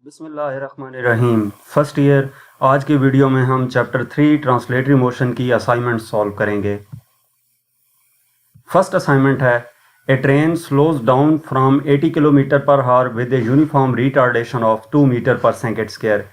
बिस्मिल्लाहिर्रहमानिर्रहीम। First year. आज की वीडियो में हम चैप्टर 3 ट्रांसलेटरी मोशन की असाइनमेंट सॉल्व करेंगे। फर्स्ट असाइनमेंट है a train slows down from 80 kilometre per hour with a uniform retardation of 2 metre per second square.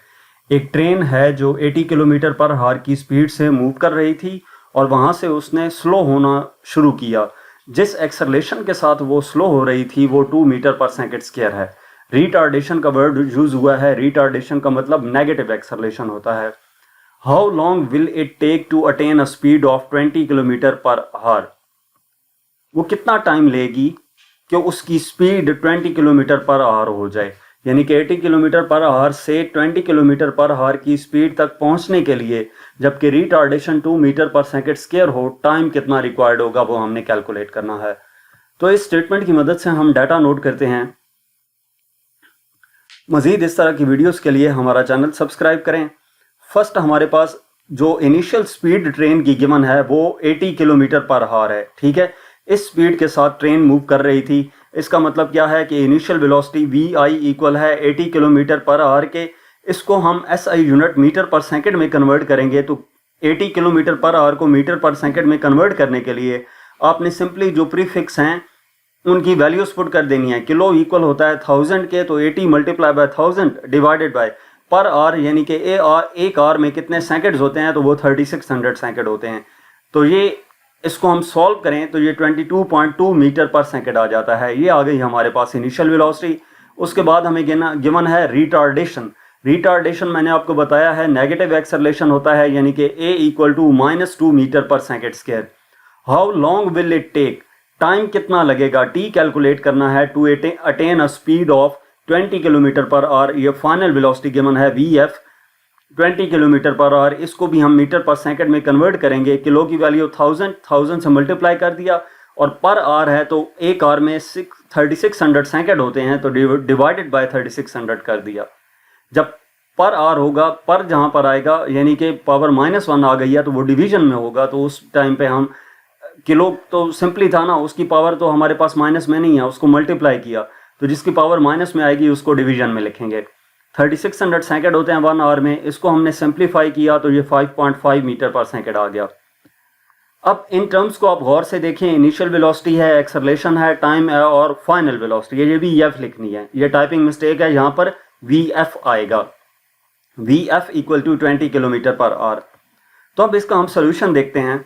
एक ट्रेन है जो 80 किलोमीटर पर आवर की स्पीड से मूव कर रही थी और वहाँ से उसने स्लो होना शुरू किया। जिस एक्सेलरेशन के साथ वो स्लो हो रही थी वो 2 मीटर पर सेकेंड स्क्वायर है। रिटार्डेशन का वर्ड यूज हुआ है। रिटार्डेशन का मतलब नेगेटिव एक्सेलरेशन होता है। How long will it take to attain a speed of 20 kilometre per hour. वो कितना टाइम लेगी कि उसकी स्पीड 20 किलोमीटर पर आवर हो जाए, यानी कि 80 किलोमीटर पर आवर से 20 किलोमीटर पर आवर की स्पीड तक पहुंचने के लिए, जबकि retardation 2 metre per second square हो, टाइम कितना रिक्वायर्ड होगा वो हमने कैलकुलेट करना है। तो इस स्टेटमेंट की मदद से हम डाटा नोट करते हैं। मज़ीद इस तरह की वीडियोस के लिए हमारा चैनल सब्सक्राइब करें। फर्स्ट हमारे पास जो इनिशियल स्पीड ट्रेन की गिवन है वो 80 किलोमीटर पर आवर है। ठीक है, इस स्पीड के साथ ट्रेन मूव कर रही थी। इसका मतलब क्या है कि initial velocity V I equal है 80 किलोमीटर पर आवर के। इसको हम S I unit metre per second में कन्वर्ट करेंगे तो 80 किलोमीटर पर आवर को मीटर पर सेकेंड में कन्वर्ट करने के लिए आपने सिंपली जो प्रीफिक्स हैं उनकी वैल्यूज पुट कर देनी है। किलो इक्वल होता है 1000 के, तो 80 multiply by 1000 divided by per hour, यानी कि एक आवर में कितने सेकंड्स होते हैं तो वो 3600 सेकंड होते हैं। तो ये इसको हम सॉल्व करें तो ये 22.2 मीटर पर सेकंड आ जाता है। ये आ गई हमारे पास इनिशियल वेलोसिटी। उसके बाद हमें गिवन है रिटार्डेशन। रिटार्डेशन मैंने आपको बताया है नेगेटिव एक्सेलरेशन होता है, यानी कि a equal to -2 metre per second square. How long will it take, time कितना लगेगा, टी कैलकुलेट करना है to attain a speed of 20 kilometre per hour. ये फाइनल वेलोसिटी गिवन है V F 20 kilometre per hour. इसको भी हम metre पर सेकंड में कन्वर्ट करेंगे। किलो की वैल्यू 1000 से मल्टीप्लाई कर दिया और पर आवर है तो एक आवर में 3600 सेकंड होते हैं, तो डिवाइडेड बाय 3600 कर दिया। जब पर आवर होगा, पर जहां पर आएगा यानी कि पावर -1 आ गई है तो वो डिवीजन में होगा, तो उस टाइम पे हम किलो तो सिंपली था ना, उसकी पावर तो हमारे पास माइनस में नहीं है, उसको मल्टीप्लाई किया तो जिसकी पावर माइनस में आएगी उसको डिवीजन में लिखेंगे। 3600 सेकंड होते हैं 1 आवर में। इसको हमने सिंप्लीफाई किया तो ये 5.5 मीटर पर सेकंड आ गया। अब इन टर्म्स को आप गौर से देखें। इनिशियल वेलोसिटी है, एक्सेलरेशन है, टाइम है और फाइनल वेलोसिटी। ये वी एफ लिखनी है, ये टाइपिंग मिस्टेक है, यहाँ पर वी एफ आएगा। V F equal to 20 kilometre per hour. तो अब इसका हम सोल्यूशन देखते हैं।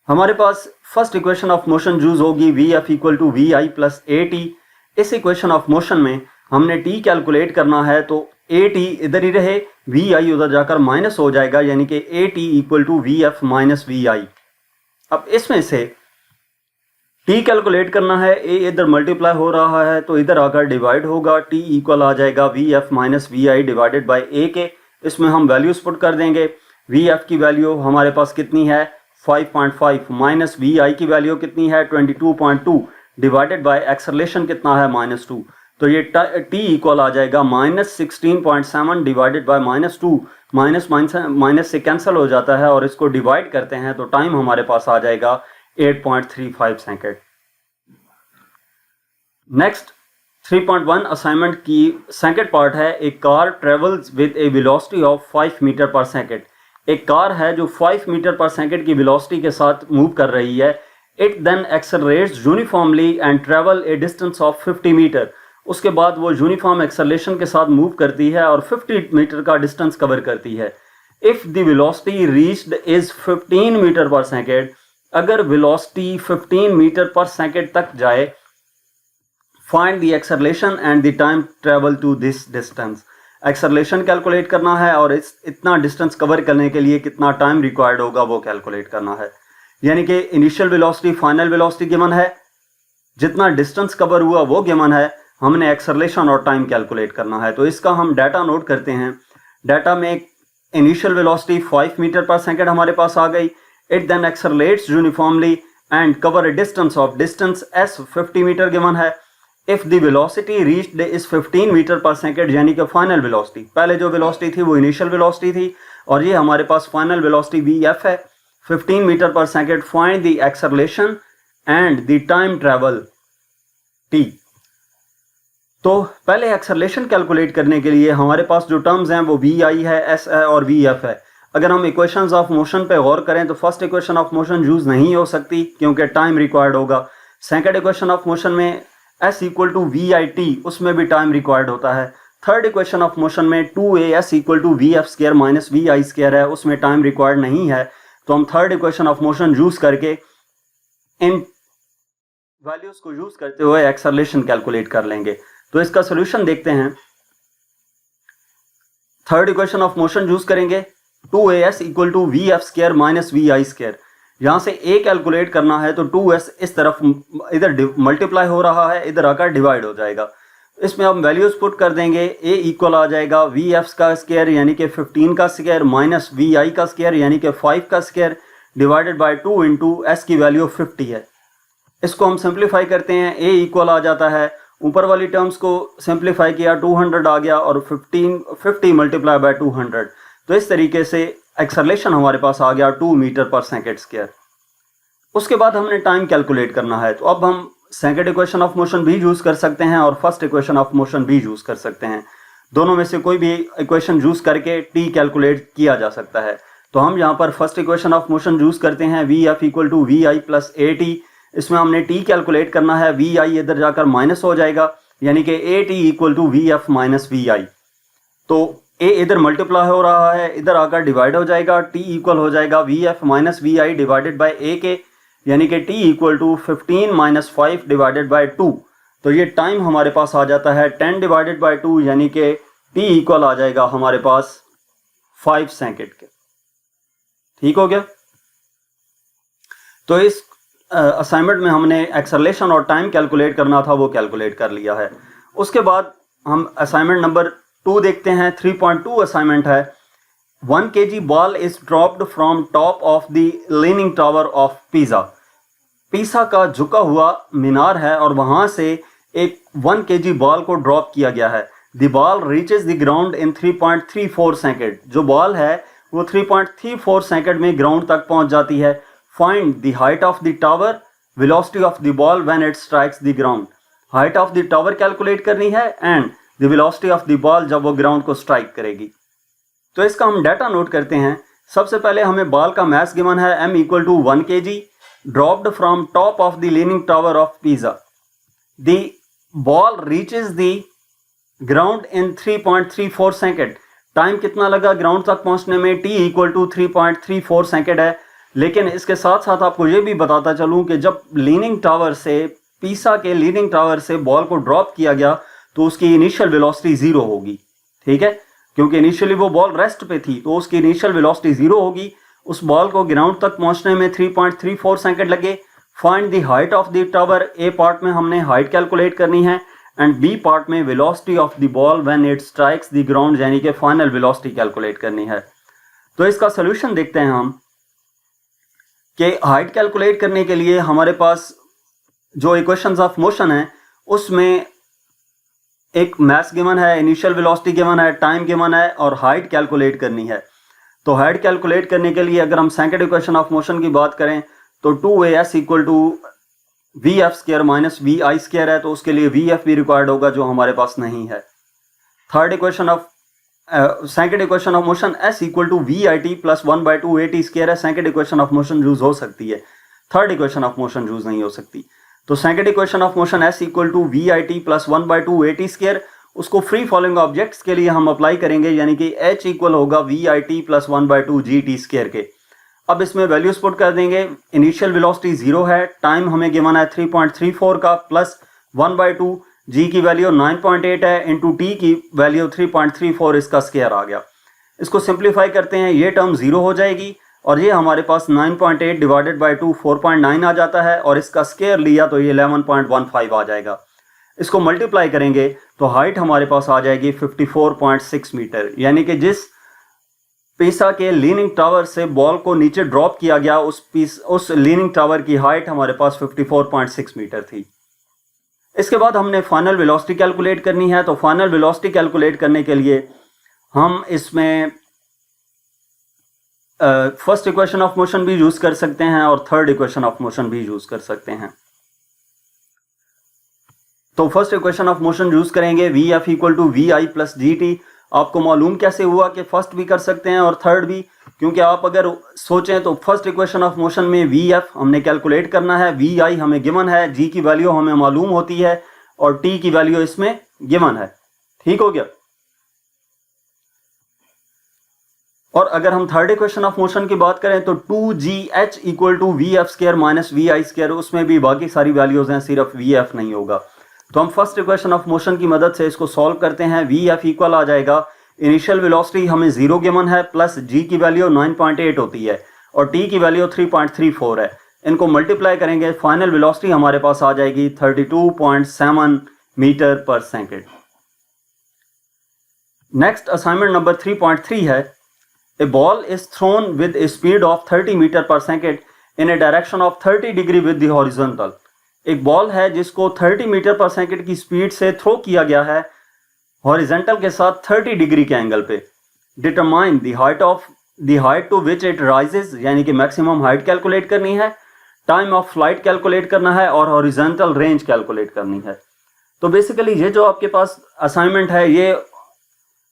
हमारे पास first equation of motion use होगी V F equal to V I plus A T. इस इक्वेशन ऑफ मोशन में हमने टी कैलकुलेट करना है तो ए टी इधर ही रहे, वी आई उधर जाकर माइनस हो जाएगा, यानी कि A T equal to V F minus V I. अब इसमें से टी कैलकुलेट करना है, ए इधर मल्टीप्लाई हो रहा है तो इधर आकर डिवाइड होगा। टी इक्वल आ जाएगा V F minus V I divided by A के। इसमें हम वैल्यूज पुट कर देंगे। वी एफ की वैल्यू हमारे पास कितनी है 5.5, माइनस वी आई की वैल्यू कितनी है 22.2 डिवाइडेड बाय एक्सेलरेशन कितना है -2, तो ये टी इक्वल आ जाएगा -16.7 डिवाइडेड बाय -2। माइनस से कैंसिल हो जाता है और इसको डिवाइड करते हैं तो टाइम हमारे पास आ जाएगा 8.35 सेकेंड। नेक्स्ट 3.1 असाइनमेंट की सेकेंड पार्ट है। A car travels with a velocity of 5 metre per second. एक कार है जो 5 मीटर पर सेकेंड की वेलोसिटी के साथ मूव कर रही है। It then accelerates uniformly and travel a distance of 50 metre. उसके बाद वो यूनिफॉर्म एक्सेलरेशन के साथ मूव करती है और 50 मीटर का डिस्टेंस कवर करती है। If the velocity reached is 15 metre per second, अगर वेलोसिटी 15 मीटर पर सेकेंड तक जाए, find the acceleration and the time travel to this distance. Acceleration calculate करना है और इतना डिस्टेंस कवर करने के लिए कितना टाइम रिक्वायर्ड होगा वो कैलकुलेट करना है। यानी कि initial velocity, final velocity given है, जितना डिस्टेंस कवर हुआ वो गिवन है, हमने एक्सेलरेशन और टाइम कैलकुलेट करना है। तो इसका हम डाटा नोट करते हैं। डाटा में initial velocity 5 metre per second हमारे पास आ गई। It then accelerates uniformly and cover a distance of distance S 50 metre given है। If the velocity reached is 15 metre per second, यानी कि फाइनल वेलोसिटी, पहले जो वेलोसिटी थी वो इनिशियल वेलोसिटी थी और ये हमारे पास फाइनल वेलोसिटी वी एफ है 15 metre per second. Find the acceleration and the time travel T. तो पहले एक्सेलरेशन कैलकुलेट करने के लिए हमारे पास जो टर्म्स हैं वो वी आई है, एस है और वी एफ है। अगर हम इक्वेशंस ऑफ मोशन पे गौर करें तो first equation of motion use नहीं हो सकती क्योंकि टाइम रिक्वायर्ड होगा। सेकंड इक्वेशन ऑफ मोशन में S equal to V I T, उसमें भी टाइम रिक्वायर्ड होता है। थर्ड इक्वेशन ऑफ मोशन में 2as equal to V F square minus V I square है, उसमें टाइम रिक्वायर्ड नहीं है। तो हम third equation of motion use करके इन वैल्यूज को यूज करते हुए एक्सेलरेशन कैलकुलेट कर लेंगे। तो इसका सोल्यूशन देखते हैं। Third equation of motion use करेंगे, 2as equal to V F square minus V I square. यहां से a कैलकुलेट करना है तो 2s इस तरफ इधर मल्टीप्लाई हो रहा है, इधर आकर डिवाइड हो जाएगा। इसमें हम वैल्यूज पुट कर देंगे। a इक्वल आ जाएगा वी एफ का स्क्वायर यानी कि 15 का स्क्वायर माइनस वी आई का स्क्वायर यानी कि 5 का square divided by 2 into S की वैल्यू 50 है। इसको हम सिंप्लीफाई करते हैं। a इक्वल आ जाता है, ऊपर वाली टर्म्स को सिंप्लीफाई किया 200 आ गया और 50 मल्टीप्लाई बाय 200। तो इस तरीके से एक्सेलरेशन हमारे पास आ गया 2 मीटर पर सेकेंड स्क्वायर। उसके बाद हमने टाइम कैलकुलेट करना है। तो अब हम सेकंड इक्वेशन ऑफ मोशन भी यूज कर सकते हैं और फर्स्ट इक्वेशन ऑफ मोशन भी यूज कर सकते हैं। दोनों में से कोई भी इक्वेशन यूज करके टी कैलकुलेट किया जा सकता है। तो हम यहाँ पर first equation of motion use करते हैं, V F equal to V I plus A T. इसमें हमने टी कैलकुलेट करना है, वी आई इधर जाकर माइनस हो जाएगा यानी कि A T equal to V F minus V I. तो ए इधर मल्टीप्लाई हो रहा है, इधर आकर डिवाइड हो जाएगा। टी इक्वल हो जाएगा V F minus V I divided by A के यानी कि t equal to 15 minus 5 divided by 2। तो ये टाइम हमारे पास आ जाता है 10 डिवाइडेड बाई 2 यानी कि t इक्वल आ जाएगा हमारे पास 5 सेकेंड के। ठीक हो गया। तो इस असाइनमेंट में हमने एक्सेलरेशन और टाइम कैलकुलेट करना था, वो कैलकुलेट कर लिया है। उसके बाद हम असाइनमेंट नंबर 2 देखते हैं। 3.2 असाइनमेंट है। 1 kg ball is dropped from top of the leaning tower of Pisa। पीसा का झुका हुआ मीनार है और वहां से एक 1 kg बॉल को ड्रॉप किया गया है। The ball reaches the ground in 3.34 second. जो बॉल है वो 3.34 सेकेंड में ग्राउंड तक पहुंच जाती है। Find the height of the tower, velocity of the ball when it strikes the ground. Height of the tower calculate करनी है and the velocity of the ball जब वो ग्राउंड को स्ट्राइक करेगी। तो इसका हम डाटा नोट करते हैं। सबसे पहले हमें बॉल का मास गिवन है m equal to 1 kg dropped from top of the leaning tower of Pisa। The ball reaches the ground in 3.34 second. Time कितना लगा ग्राउंड तक पहुंचने में? t इक्वल टू 3.34 सेकेंड है। लेकिन इसके साथ साथ आपको ये भी बताता चलूं कि जब लीनिंग टावर से, पीसा के लीनिंग टावर से बॉल को ड्रॉप किया गया तो उसकी इनिशियल वेलोसिटी 0 होगी। ठीक है, क्योंकि इनिशियली वो बॉल रेस्ट पे थी तो उसकी इनिशियल वेलोसिटी 0 होगी। उस बॉल को ग्राउंड तक पहुंचने में 3.34 सेकेंड लगे। Find the height of the tower. A part में हमने हाइट कैलकुलेट करनी है एंड बी पार्ट में velocity of the ball when it strikes the ground यानी कि फाइनल वेलोसिटी कैलकुलेट करनी है। तो इसका सोल्यूशन देखते हैं हम कि हाइट कैलकुलेट करने के लिए हमारे पास जो इक्वेशंस ऑफ मोशन है उसमें एक मास गिवन है, इनिशियल वेलोसिटी गिवन है, टाइम गिवन है और हाइट कैलकुलेट करनी है। तो हाइट कैलकुलेट करने के लिए अगर हम सेकंड इक्वेशन ऑफ मोशन की बात करें तो 2as equal to V F square minus V I square है, तो उसके लिए वी एफ भी रिक्वायर्ड होगा जो हमारे पास नहीं है। Third equation of second equation of motion s equal to V I T plus 1/2 a t square है। Second equation of motion use हो सकती है, third equation of motion use नहीं हो सकती। तो second equation of motion s equal to V I T plus 1/2 a t square, उसको free following objects के लिए हम अप्लाई करेंगे यानी कि h इक्वल होगा we I T plus 1/2 G T square के। अब इसमें वैल्यूज पुट कर देंगे। इनिशियल वेलोसिटी 0 है, टाइम हमें गिवन है 3.34 का प्लस 1/2, जी की वैल्यू 9.8 है इंटू टी की वैल्यू 3.34, इसका स्क्वायर आ गया। इसको सिंप्लीफाई करते हैं, ये टर्म 0 हो जाएगी और ये हमारे पास 9.8 डिवाइडेड बाई 2 4.9 आ जाता है और इसका स्क्वायर लिया तो ये 11.15 आ जाएगा। इसको मल्टीप्लाई करेंगे तो हाइट हमारे पास आ जाएगी 54.6 मीटर, यानी कि जिस पीसा के लीनिंग टावर से बॉल को नीचे ड्रॉप किया गया उस लीनिंग टावर की हाइट हमारे पास 54.6 मीटर थी। इसके बाद हमने फाइनल वेलोसिटी कैलकुलेट करनी है। तो फाइनल वेलोसिटी कैलकुलेट करने के लिए हम इसमें फर्स्ट इक्वेशन ऑफ मोशन भी यूज कर सकते हैं और थर्ड इक्वेशन ऑफ मोशन भी यूज कर सकते हैं। तो first equation of motion use करेंगे V F equal to V I plus G T. आपको मालूम कैसे हुआ कि फर्स्ट भी कर सकते हैं और थर्ड भी, क्योंकि आप अगर सोचें तो फर्स्ट इक्वेशन ऑफ मोशन में वी एफ हमने कैलकुलेट करना है, वी आई हमें गिवन है, जी की वैल्यू हमें मालूम होती है और टी की वैल्यू इसमें गिवन है। ठीक हो गया। और अगर हम थर्ड इक्वेशन ऑफ मोशन की बात करें तो 2gh equal to V F square minus V I square, उसमें भी बाकी सारी वैल्यूज हैं, सिर्फ वी एफ नहीं होगा। तो हम फर्स्ट इक्वेशन ऑफ मोशन की मदद से इसको सॉल्व करते हैं। वी एफ इक्वल आ जाएगा, इनिशियल वेलोसिटी हमें 0 गिवन है, प्लस जी की वैल्यू 9.8 होती है और टी की वैल्यू 3.34 है। इनको मल्टीप्लाई करेंगे, फाइनल वेलोसिटी हमारे पास आ जाएगी 32.7 metre per second. Next assignment number 3.3 है, A ball is thrown with a speed of 30 metre per second in a direction of 30 degree with the horizontal। एक बॉल है जिसको 30 मीटर पर सेकेंड की speed से throw किया गया है horizontal के साथ 30 डिग्री के एंगल पे। Determine the height to which it rises, यानी कि मैक्सिमम हाइट कैलकुलेट करनी है, टाइम ऑफ फ्लाइट कैलकुलेट करना है और हॉरिजॉन्टल रेंज कैलकुलेट करनी है। तो बेसिकली ये जो आपके पास असाइनमेंट है ये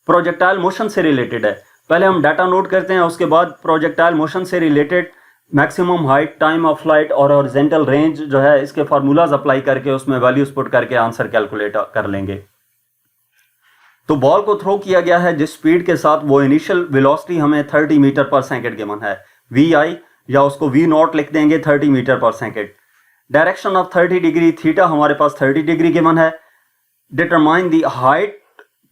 प्रोजेक्टाइल मोशन से रिलेटेड है। पहले हम डाटा नोट करते हैं, उसके बाद प्रोजेक्टाइल मोशन से related maximum height, time of flight और हॉरिजॉन्टल रेंज जो है इसके फार्मूलाज अप्लाई करके उसमें वैल्यूज पुट करके आंसर कैलकुलेट कर लेंगे। तो बॉल को थ्रो किया गया है जिस स्पीड के साथ, वो इनिशियल वेलोसिटी हमें 30 मीटर पर सेकेंड गिवन है, वी आई, या उसको वी नॉट लिख देंगे 30 metre per second. Direction of 30 degree, theta हमारे पास 30 डिग्री गिवन है। Determine the height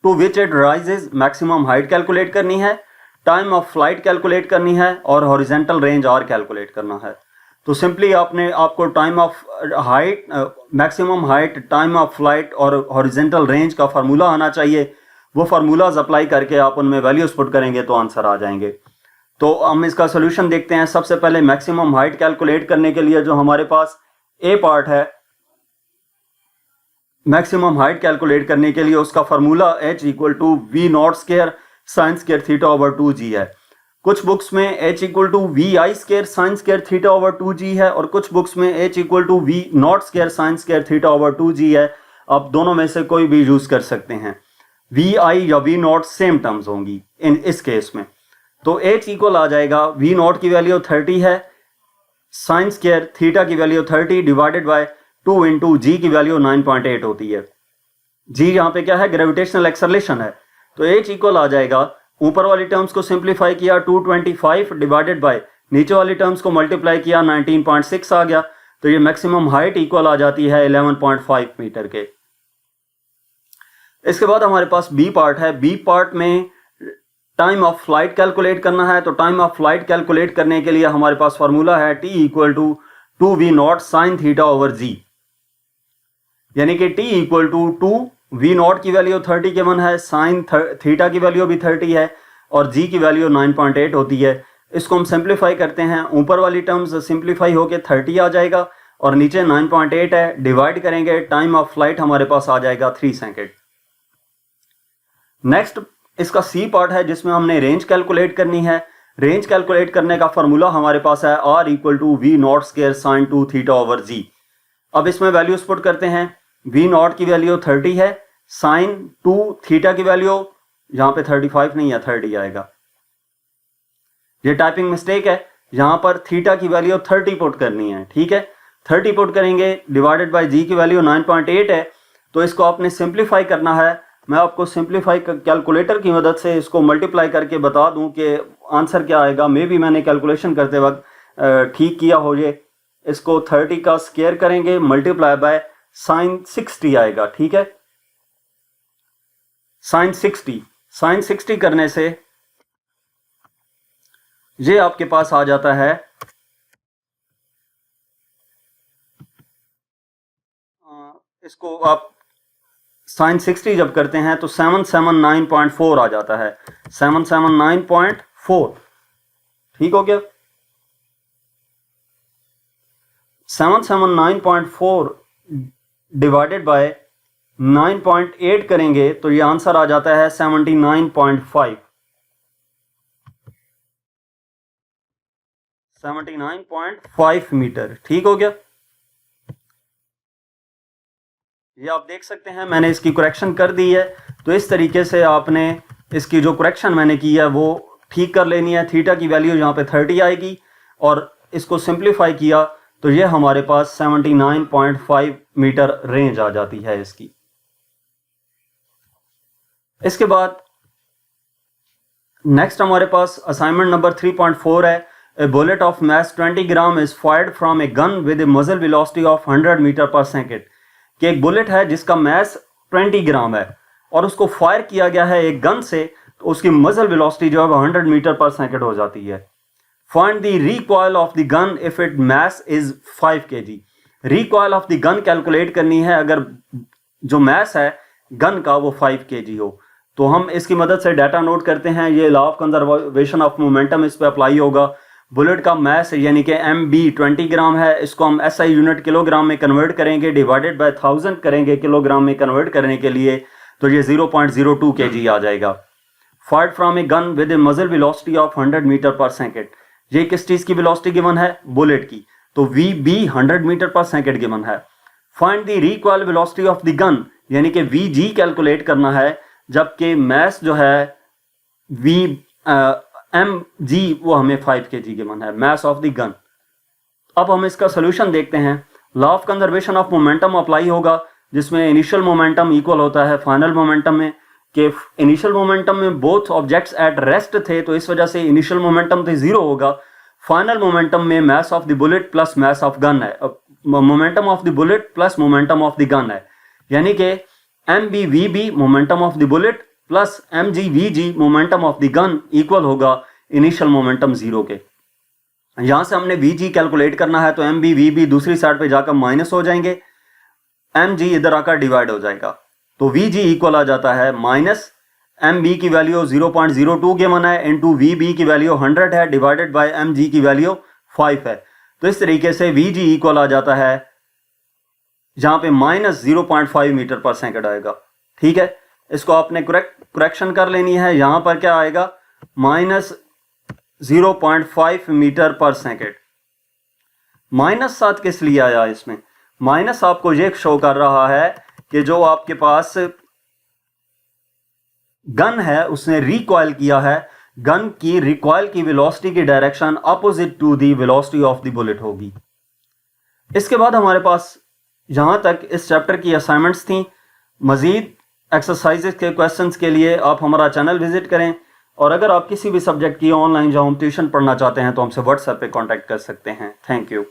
to which it rises, maximum height calculate करनी है, टाइम ऑफ फ्लाइट कैलकुलेट करनी है और हॉरिजॉन्टल रेंज आर कैलकुलेट करना है। तो सिंपली आपको time of height, maximum height, time of flight और हॉरिजॉन्टल रेंज का फार्मूला आना चाहिए। वो फार्मूलाज अप्लाई करके आप उनमें वैल्यूज पुट करेंगे तो आंसर आ जाएंगे। तो हम इसका सोल्यूशन देखते हैं। सबसे पहले मैक्सिमम हाइट कैलकुलेट करने के लिए जो हमारे पास ए पार्ट है, मैक्सिमम हाइट कैलकुलेट करने के लिए उसका formula h equal to V not square sine square theta over 2g है। कुछ बुक्स में h equal to V I square sine square theta over 2g है और कुछ बुक्स में h equal to V not square sine square theta over 2g है। आप दोनों में से कोई भी यूज कर सकते हैं। वी आई या वी नॉट सेम टर्म्स होंगी इस केस में। तो h इक्वल आ जाएगा, वी नॉट की वैल्यू 30 है, साइन स्केयर थीटा की वैल्यू 30 डिवाइडेड बाय 2 इंटू जी की वैल्यू 9.8 होती है। जी यहाँ पे क्या है, ग्रेविटेशनल एक्सेलरेशन है। तो h इक्वल आ जाएगा, ऊपर वाली टर्म्स को सिंप्लीफाई किया 225 डिवाइडेड बाय नीचे वाली टर्म्स को मल्टीप्लाई किया 19.6 आ गया। तो ये मैक्सिमम हाइट इक्वल आ जाती है 11.5 मीटर के। इसके बाद हमारे पास बी पार्ट है। बी पार्ट में टाइम ऑफ फ्लाइट कैलकुलेट करना है। तो टाइम ऑफ फ्लाइट कैलकुलेट करने के लिए हमारे पास फॉर्मूला है t equal to 2v not sine theta over G, यानी कि t equal to 2v not की वैल्यू 30 गिवन है, साइन थीटा की वैल्यू भी 30 है और g की वैल्यू 9.8 होती है। इसको हम सिंप्लीफाई करते हैं, ऊपर वाली टर्म्स सिंप्लीफाई होके 30 आ जाएगा और नीचे 9.8 है। डिवाइड करेंगे, टाइम ऑफ फ्लाइट हमारे पास आ जाएगा 3 सेकेंड। नेक्स्ट इसका सी पार्ट है जिसमें हमने रेंज कैलकुलेट करनी है। रेंज कैलकुलेट करने का फॉर्मूला हमारे पास है r equal to V not square sine 2 theta over G. अब इसमें वैल्यूज पुट करते हैं। वी नॉट की वैल्यू 30 है, साइन 2 थीटा की वैल्यू यहां पे 35 नहीं है 30 आएगा, ये टाइपिंग मिस्टेक है। यहां पर थीटा की वैल्यू 30 पुट करनी है, ठीक है। 30 पुट करेंगे, डिवाइडेड बाय जी की वैल्यू 9.8 है। तो इसको आपने सिंप्लीफाई करना है। मैं आपको सिंप्लीफाई कैलकुलेटर की मदद से इसको मल्टीप्लाई करके बता दूं कि आंसर क्या आएगा। मे भी मैंने कैलकुलेशन करते वक्त ठीक किया हो ये। इसको 30 का स्क्वायर करेंगे, मल्टीप्लाई बाय साइन 60 आएगा, ठीक है। साइन 60 करने से ये आपके पास आ जाता है इसको आप साइन 60 जब करते हैं तो 779.4 आ जाता है, 779.4, ठीक हो गया। 779.4 डिवाइडेड बाय 9.8 करेंगे तो ये आंसर आ जाता है 79.5, 79.5 मीटर, ठीक हो गया। ये आप देख सकते हैं मैंने इसकी करेक्शन कर दी है। तो इस तरीके से आपने इसकी जो करेक्शन मैंने की है वो ठीक कर लेनी है। थीटा की वैल्यू यहाँ पे 30 आएगी और इसको सिंप्लीफाई किया तो ये हमारे पास 79.5 मीटर रेंज आ जाती है इसकी। इसके बाद नेक्स्ट हमारे पास असाइनमेंट नंबर 3.4 है। A bullet of mass 20 gram is fired from a gun with a muzzle velocity of 100 metre per second. कि एक बुलेट है जिसका मास 20 ग्राम है और उसको फायर किया गया है एक गन से, तो उसकी मजल वेलोसिटी जो है 100 मीटर पर सेकेंड हो जाती है। Find the recoil of the gun if it mass is 5 kg। Recoil of the gun calculate करनी है अगर जो मास है गन का वो 5 kg हो। तो हम इसकी मदद से डाटा नोट करते हैं। ये law of conservation of momentum इस पे अप्लाई होगा। बुलेट का मास यानी कि MB 20 ग्राम है, इसको हम SI यूनिट किलोग्राम में कन्वर्ट करेंगे, डिवाइडेड बाय 1000 करेंगे किलोग्राम में कन्वर्ट करने के लिए, तो ये 0.02 kg आ जाएगा। Fired from a gun with a muzzle velocity of 100 metre per second. ये किस चीज की वेलोसिटी गिवन है? बुलेट की। तो VB 100 metre per second given है। Find the recoil velocity of the gun यानी कि VG कैलकुलेट करना है, जबकि मास जो है MG वो हमें 5 kg गिवन है, मास ऑफ द गन। अब हम इसका सोल्यूशन देखते हैं। Law of conservation of momentum apply होगा, जिसमें इनिशियल मोमेंटम इक्वल होता है फाइनल मोमेंटम में। कि इनिशियल मोमेंटम में बोथ ऑब्जेक्ट्स एट रेस्ट थे, तो इस वजह से इनिशियल मोमेंटम तो 0 होगा। फाइनल मोमेंटम में mass of the bullet plus mass of gun है, momentum of the bullet plus momentum of the gun है, यानी कि MBVB momentum of the bullet plus MGVG momentum of the gun equal होगा initial momentum 0 के। यहां से हमने VG calculate करना है, तो MBVB दूसरी साइड पे जाकर माइनस हो जाएंगे, MG इधर आकर डिवाइड हो जाएगा, तो VG इक्वल आ जाता है माइनस MB की वैल्यू 0.02 गिवन है इंटू VB की वैल्यू 100 है डिवाइडेड बाय MG की वैल्यू 5 है। तो इस तरीके से VG इक्वल आ जाता है जहां पे माइनस 0.5 मीटर पर सेकेंड आएगा। ठीक है, इसको आपने करेक्शन कर लेनी है। यहां पर क्या आएगा? Minus 0.5 metre per second. -7 किस लिए आया इसमें? माइनस आपको ये शो कर रहा है कि जो आपके पास गन है उसने रिकॉइल किया है, गन की रिकॉइल की वेलोसिटी की direction opposite to the velocity of the bullet होगी। इसके बाद हमारे पास यहां तक इस चैप्टर की असाइनमेंट्स थी। मजीद एक्सरसाइजेस के क्वेश्चंस के लिए आप हमारा चैनल विजिट करें, और अगर आप किसी भी सब्जेक्ट की ऑनलाइन जो हम ट्यूशन पढ़ना चाहते हैं तो हमसे व्हाट्सएप पे कांटेक्ट कर सकते हैं। Thank you.